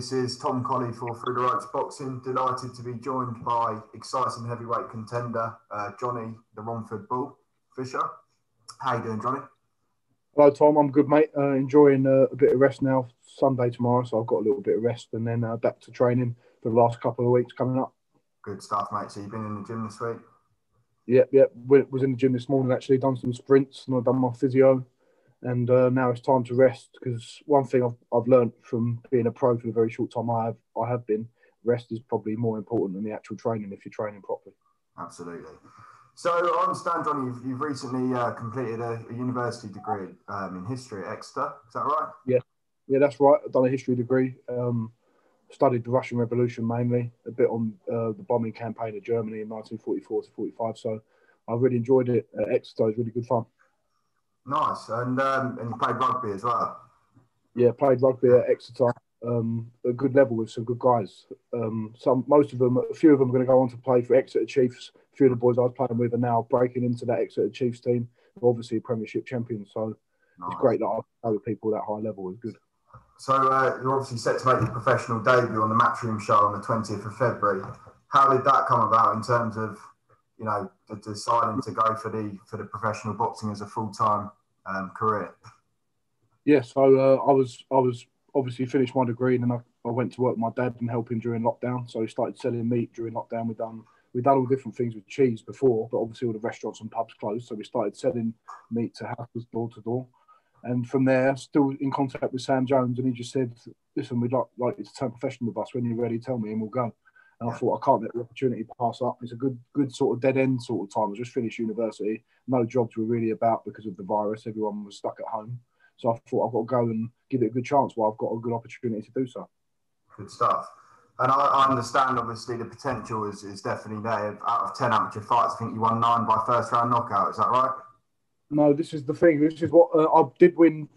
This is Tom Colley for Through the Ropes Boxing. Delighted to be joined by exciting heavyweight contender, Johnny the Romford Bull Fisher. How you doing, Johnny? Hello, Tom. I'm good, mate. Enjoying a bit of rest now. Sunday tomorrow, so I've got a little bit of rest and then back to training for the last couple of weeks coming up. Good stuff, mate. So you've been in the gym this week? Yeah. Was in the gym this morning, actually. Done some sprints and I've done my physio. And now it's time to rest because one thing I've learned from being a pro for a very short time I have been, rest is probably more important than the actual training if you're training properly. Absolutely. So I understand, Johnny, you've recently completed a university degree in history at Exeter. Is that right? Yeah, that's right. I've done a history degree. Studied the Russian Revolution mainly, a bit on the bombing campaign of Germany in 1944 to 45. So I really enjoyed it at Exeter. It was really good fun. Nice. And you played rugby as well? Yeah, played rugby at Exeter. A good level with some good guys. A few of them are going to go on to play for Exeter Chiefs. A few of the boys I was playing with are now breaking into that Exeter Chiefs team. They're obviously Premiership champions, so nice. It's great that I play with people at that high level. It's good. So you're obviously set to make your professional debut on the Matchroom show on the 20th of February. How did that come about in terms of, deciding to go for the professional boxing as a full-time career? Yeah, so I was obviously finished my degree and then I went to work with my dad and help him during lockdown. So he started selling meat during lockdown. We've done all different things with cheese before, but obviously all the restaurants and pubs closed. So we started selling meat to houses door to door. And from there, still in contact with Sam Jones, and he just said, listen, we'd like you to turn professional with us. When you're ready, tell me and we'll go. And I thought, I can't let the opportunity pass up. It's a good sort of dead end sort of time. I just finished university. No jobs were really about because of the virus. Everyone was stuck at home. So I thought I've got to go and give it a good chance while I've got a good opportunity to do so. Good stuff. And I understand, obviously, the potential is definitely there. Out of 10 amateur fights, I think you won 9 by first round knockout. Is that right? No, this is the thing. This is what I did win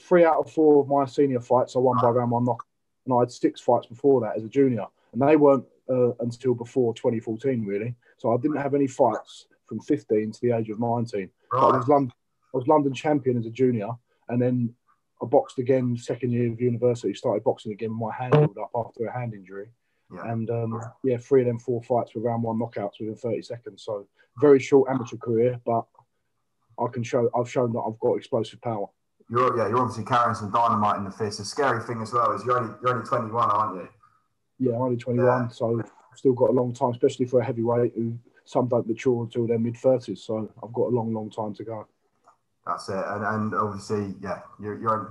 3 out of 4 of my senior fights. I won by round 1 knockout. And I had 6 fights before that as a junior. And they weren't until before 2014, really. So I didn't have any fights from 15 to the age of 19. Right. I was London champion as a junior. And then I boxed again second year of university, started boxing again with my hand healed up after a hand injury. Yeah. And 3 of them 4 fights were round 1 knockouts within 30 seconds. So very short amateur career, but I've shown that I've got explosive power. You're obviously carrying some dynamite in the fist. The scary thing as well is you're only 21, aren't you? Yeah, I'm only 21, so I've still got a long time, especially for a heavyweight who some don't mature until their mid-30s. So I've got a long time to go. That's it, and obviously, you're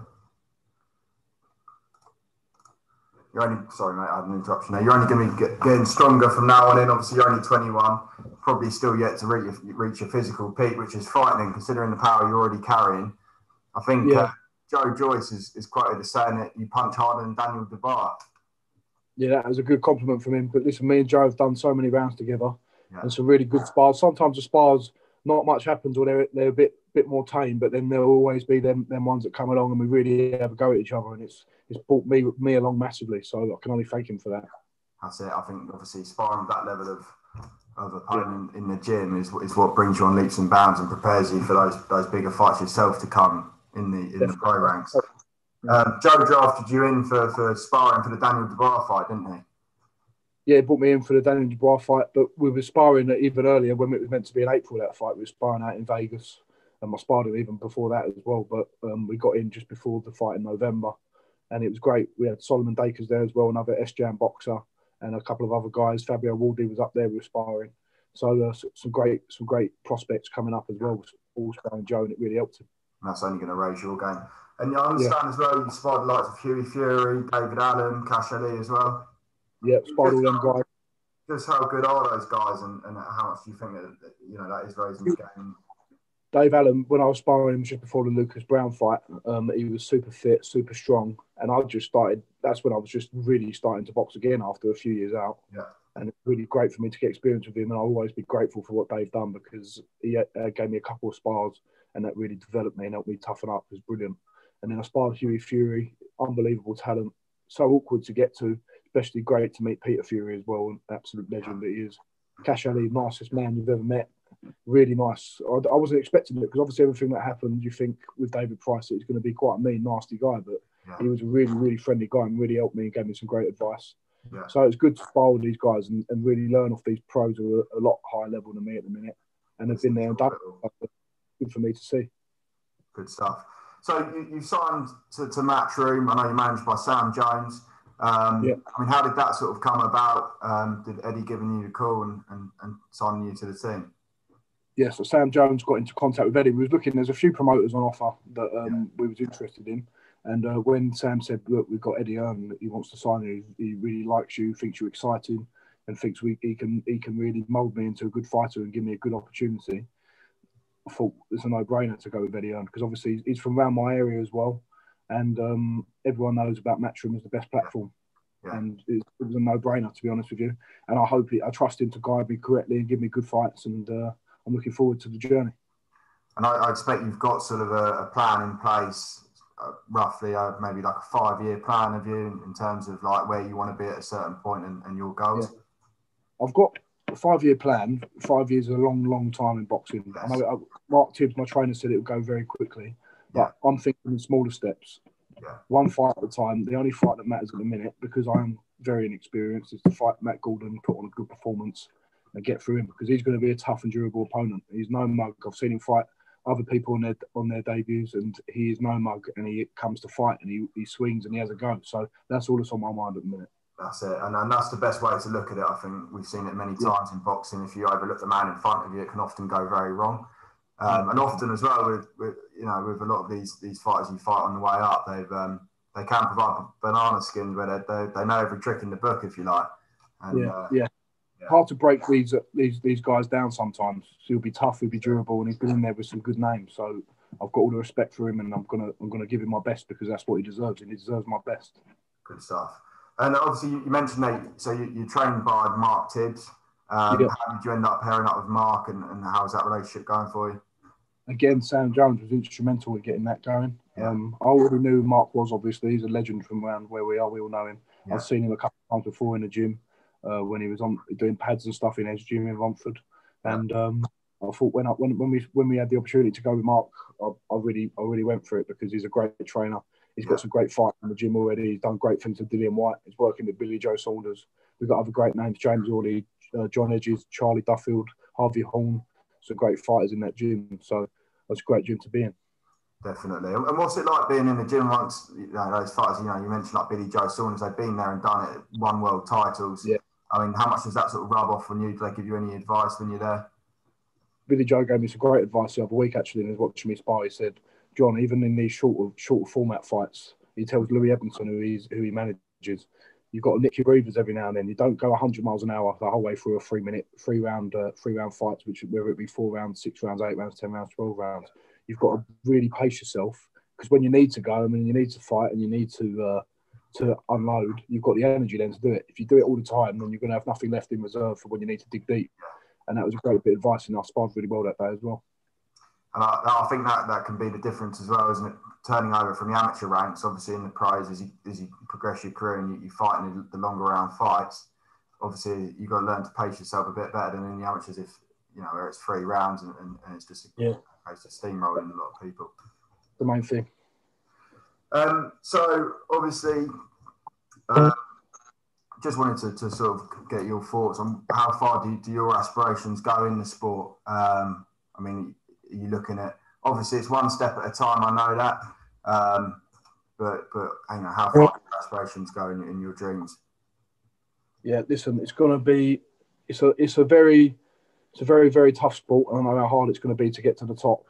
only. Sorry, mate, I had an interruption there. You're only going to be getting stronger from now on in. Obviously, you're only 21, probably still yet to reach your physical peak, which is frightening considering the power you're already carrying. I think Joyce is quoted as saying that you punch harder than Daniel Dubois. Yeah, that was a good compliment from him. But listen, me and Joe have done so many rounds together and some really good spars. Sometimes the spars, not much happens or they're a bit more tame, but then there'll always be them ones that come along and we really have a go at each other, and it's brought me along massively. So I can only thank him for that. That's it. I think obviously sparring that level of opponent in the gym is what brings you on leaps and bounds and prepares you for those bigger fights yourself to come in the pro ranks. Joe drafted you in for sparring for the Daniel Dubois fight, didn't he? Yeah, he brought me in for the Daniel Dubois fight, but we were sparring even earlier when it was meant to be in April, that fight. We were sparring out in Vegas, and I sparred him even before that as well, but we got in just before the fight in November, and it was great. We had Solomon Dakers there as well, another SJAM boxer, and a couple of other guys. Fabio Waldy was up there, we were sparring. So some great prospects coming up as well, all sparring Joe, and it really helped him. And that's only going to raise your game. And I understand as well, you sparred the likes of Hughie Fury, David Allen, Cash Ali as well. Yeah, sparred all them guys. Just how good are those guys, and how much do you think that is raising his game? Dave Allen, when I was sparring him just before the Lucas Brown fight, he was super fit, super strong, and that's when I was just really starting to box again after a few years out. Yeah. And it's really great for me to get experience with him, and I'll always be grateful for what Dave done because he gave me a couple of spars, and that really developed me and helped me toughen up. It was brilliant. And then I sparred Hughie Fury, unbelievable talent, so awkward to get to, especially great to meet Peter Fury as well, an absolute legend that he is. Cash Ali, nicest man you've ever met. Really nice. I wasn't expecting it because obviously everything that happened, you think with David Price that he's going to be quite a mean, nasty guy, but Yeah. He was a really, really friendly guy and really helped me and gave me some great advice. Yeah. So it's good to spar with these guys and really learn off these pros who are a lot higher level than me at the minute and have been there and done it. Good for me to see. Good stuff. So you signed to Matchroom. I know you're managed by Sam Jones. I mean, how did that sort of come about? Did Eddie giving you the call and signing you to the team? Yeah, so Sam Jones got into contact with Eddie. We was looking, there's a few promoters on offer that we was interested in. And when Sam said, look, we've got Eddie Earn, he wants to sign you, he really likes you, thinks you're exciting, and thinks he can really mould me into a good fighter and give me a good opportunity. I thought it's a no-brainer to go with Eddie Earn because obviously he's from around my area as well, and everyone knows about Matchroom as the best platform, and it was a no-brainer, to be honest with you. And I trust him to guide me correctly and give me good fights, and I'm looking forward to the journey. And I expect you've got sort of a plan in place, roughly maybe like a 5-year plan of you in terms of like where you want to be at a certain point and your goals. Yeah. I've got a 5-year plan. 5 years is a long, long time in boxing. Yes. I know Mark Tibbs, my trainer, said it would go very quickly, but I'm thinking in smaller steps. Yeah. One fight at a time. The only fight that matters at the minute, because I'm very inexperienced, is to fight Matt Gordon, put on a good performance and get through him, because he's going to be a tough and durable opponent. He's no mug. I've seen him fight other people on their debuts, and he is no mug, and he comes to fight and he swings and he has a go. So that's all that's on my mind at the minute. That's it, and that's the best way to look at it. I think we've seen it many times in boxing. If you overlook the man in front of you, it can often go very wrong. And often as well with a lot of these fighters you fight on the way up, they can provide banana skins where they know every trick in the book, if you like. And, hard to break these guys down sometimes. He'll be tough, he'll be durable, and he's been in there with some good names. So I've got all the respect for him, and I'm gonna give him my best because that's what he deserves, and he deserves my best. Good stuff. And obviously, you mentioned that. So you're trained by Mark Tibbs. How did you end up pairing up with Mark, and how's that relationship going for you? Again, Sam Jones was instrumental in getting that going. Yeah. I already knew who Mark was. Obviously, he's a legend from around where we are. We all know him. Yeah. I've seen him a couple of times before in the gym. When he was doing pads and stuff in his gym in Romford, and I thought when we had the opportunity to go with Mark, I really went for it because he's a great trainer. He's got some great fights in the gym already. He's done great things with Dillian White. He's working with Billy Joe Saunders. We've got other great names: James Orley, John Edges, Charlie Duffield, Harvey Horn. Some great fighters in that gym. So it's a great gym to be in. Definitely. And what's it like being in the gym once those fighters? You mentioned like Billy Joe Saunders. They've been there and done it. Won world titles. Yeah. I mean, how much does that sort of rub off on you? Do they give you any advice when you're there? Billy Joe gave me some great advice the other week, actually, and he was watching me spar. He said, John, even in these short format fights, he tells Louis Evanson, who he manages, you've got to nick your breathers every now and then. You don't go 100 miles an hour the whole way through a 3 round fights, which whether it be 4 rounds, 6 rounds, 8 rounds, 10 rounds, 12 rounds. You've got to really pace yourself, because when you need to go, you need to fight and you need to unload, you've got the energy then to do it. If you do it all the time, then you're going to have nothing left in reserve for when you need to dig deep. And that was a great bit of advice, and I sparred really well that day as well. And I think that can be the difference as well, isn't it? Turning over from the amateur ranks, obviously in the pros, as you progress your career and you fight in the longer round fights, obviously you've got to learn to pace yourself a bit better than in the amateurs, if where it's 3 rounds and it's just a case of steamrolling a lot of people. The main thing. So obviously, just wanted to sort of get your thoughts on how far do your aspirations go in the sport. I mean, are you looking at, obviously it's one step at a time, I know that, but how far do your aspirations go in your dreams? Yeah, listen, it's going to be, it's a very, very tough sport, and I know how hard it's going to be to get to the top.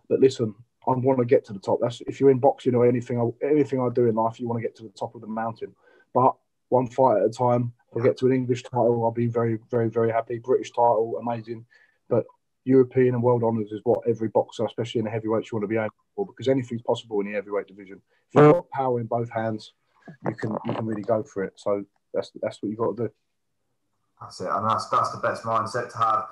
But listen, I want to get to the top. That's, if you're in boxing or anything I do in life, you want to get to the top of the mountain. But one fight at a time. If I get to an English title, I'll be very, very, very happy. British title, amazing. But European and world honours is what every boxer, especially in the heavyweights, you want to be aiming for, because anything's possible in the heavyweight division. If you've got power in both hands, you can really go for it. So that's what you've got to do. That's it, and that's the best mindset to have.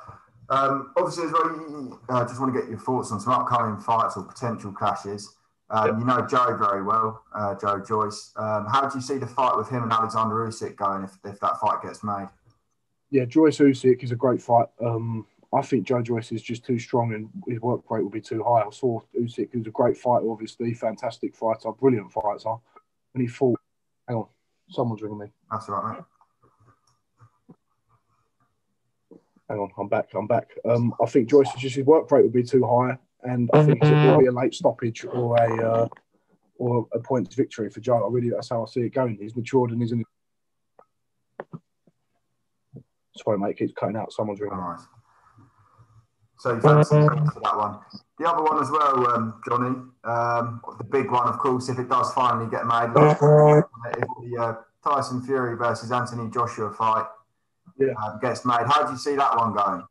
Obviously, as well, I just want to get your thoughts on some upcoming fights or potential clashes. You know Joe very well, Joe Joyce. How do you see the fight with him and Alexander Usyk going if that fight gets made? Yeah, Joyce Usyk is a great fight. I think Joe Joyce is just too strong and his work rate will be too high. I saw Usyk, who's a great fighter, obviously, fantastic fighter, brilliant fighter. when he fought. Hang on, someone's ringing me. That's all right, mate. Hang on, I'm back. I think Joyce's work rate would be too high, and I think it will be a late stoppage or a points victory for Joe. That's how I see it going. He's matured and he's in. Sorry, mate, it keeps cutting out. Someone's ringing. All right. So thanks for that one. The other one as well, Johnny, the big one, of course, if it does finally get made, if the Tyson Fury versus Anthony Joshua fight gets made, how do you see that one going?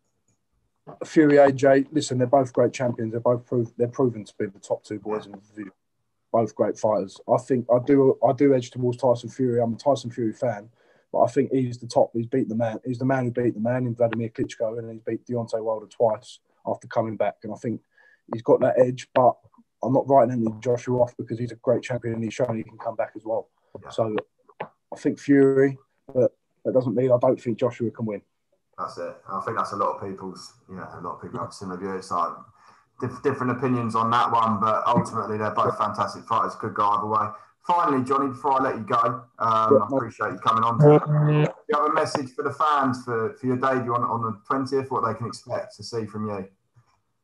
Fury, AJ, listen, they're both great champions. They're proven to be the top two boys in the division. Both great fighters. I think I do edge towards Tyson Fury. I'm a Tyson Fury fan, but I think he's the top. He's beat the man. He's the man who beat the man in Vladimir Klitschko, and he's beat Deontay Wilder twice after coming back. And I think he's got that edge, but I'm not writing Anthony Joshua off because he's a great champion and he's shown he can come back as well. Yeah. So I think Fury, but that doesn't mean I don't think Joshua can win. That's it. I think that's a lot of people have similar views. Like different opinions on that one, but ultimately they're both fantastic fighters. Could go either way. Finally, Johnny, before I let you go, I appreciate you coming on. Do you have a message for the fans for your debut on the 20th? What they can expect to see from you?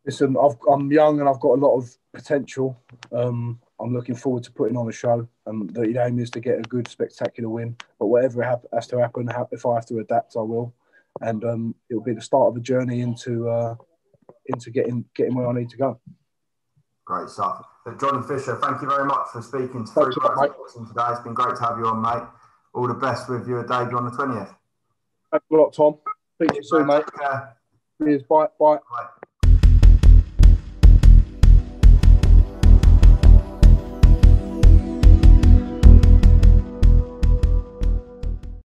Listen, I'm young and I've got a lot of potential. I'm looking forward to putting on a show, and the aim is to get a good, spectacular win. But whatever has to happen, if I have to adapt, I will. And it'll be the start of a journey into getting where I need to go. Great stuff. But Johnny Fisher, thank you very much for speaking to Free Boxing today. It's been great to have you on, mate. All the best with your debut on the 20th. Thanks a lot, Tom. Speak to you soon, mate. Cheers. Bye. Bye.